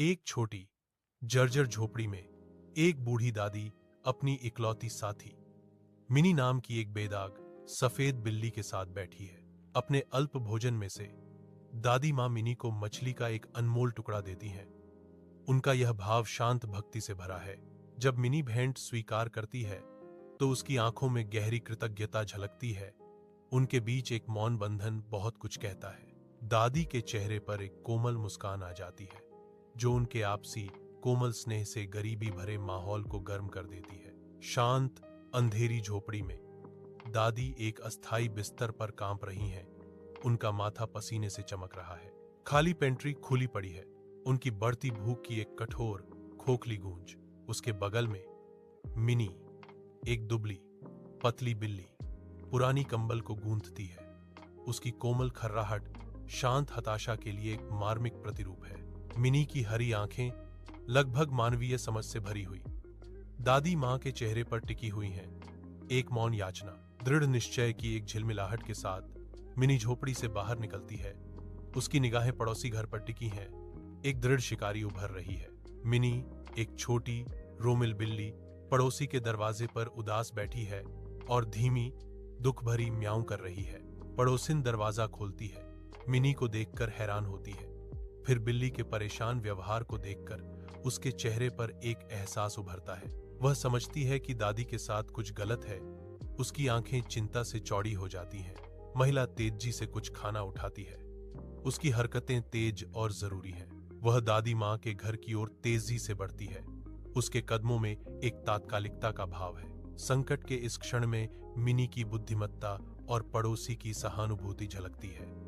एक छोटी जर्जर झोपड़ी में एक बूढ़ी दादी अपनी इकलौती साथी मिनी नाम की एक बेदाग सफेद बिल्ली के साथ बैठी है। अपने अल्प भोजन में से दादी माँ मिनी को मछली का एक अनमोल टुकड़ा देती हैं। उनका यह भाव शांत भक्ति से भरा है। जब मिनी भेंट स्वीकार करती है तो उसकी आंखों में गहरी कृतज्ञता झलकती है। उनके बीच एक मौन बंधन बहुत कुछ कहता है। दादी के चेहरे पर एक कोमल मुस्कान आ जाती है जो उनके आपसी कोमल स्नेह से गरीबी भरे माहौल को गर्म कर देती है। शांत अंधेरी झोपड़ी में दादी एक अस्थाई बिस्तर पर कांप रही हैं। उनका माथा पसीने से चमक रहा है। खाली पेंट्री खुली पड़ी है। उनकी बढ़ती भूख की एक कठोर खोखली गूंज। उसके बगल में मिनी, एक दुबली पतली बिल्ली, पुरानी कंबल को गूंथती है। उसकी कोमल खर्राहट शांत हताशा के लिए एक मार्मिक प्रतिरूप है। मिनी की हरी आंखें लगभग मानवीय समझ से भरी हुई दादी मां के चेहरे पर टिकी हुई हैं। एक मौन याचना, दृढ़ निश्चय की एक झिलमिलाहट के साथ मिनी झोपड़ी से बाहर निकलती है। उसकी निगाहें पड़ोसी घर पर टिकी हैं। एक दृढ़ शिकारी उभर रही है। मिनी, एक छोटी रोमिल बिल्ली, पड़ोसी के दरवाजे पर उदास बैठी है और धीमी दुख भरी म्याऊं कर रही है। पड़ोसिन दरवाजा खोलती है। मिनी को देखकर हैरान होती है। फिर बिल्ली के परेशान व्यवहार को देखकर उसके चेहरे पर एक एहसास उभरता है। वह समझती है कि दादी के साथ कुछ गलत है। उसकी आंखें चिंता से चौड़ी हो जाती हैं। महिला तेजी से कुछ खाना उठाती है। उसकी हरकतें तेज और जरूरी हैं। वह दादी मां के घर की ओर तेजी से बढ़ती है। उसके कदमों में एक तात्कालिकता का भाव है। संकट के इस क्षण में मिनी की बुद्धिमत्ता और पड़ोसी की सहानुभूति झलकती है।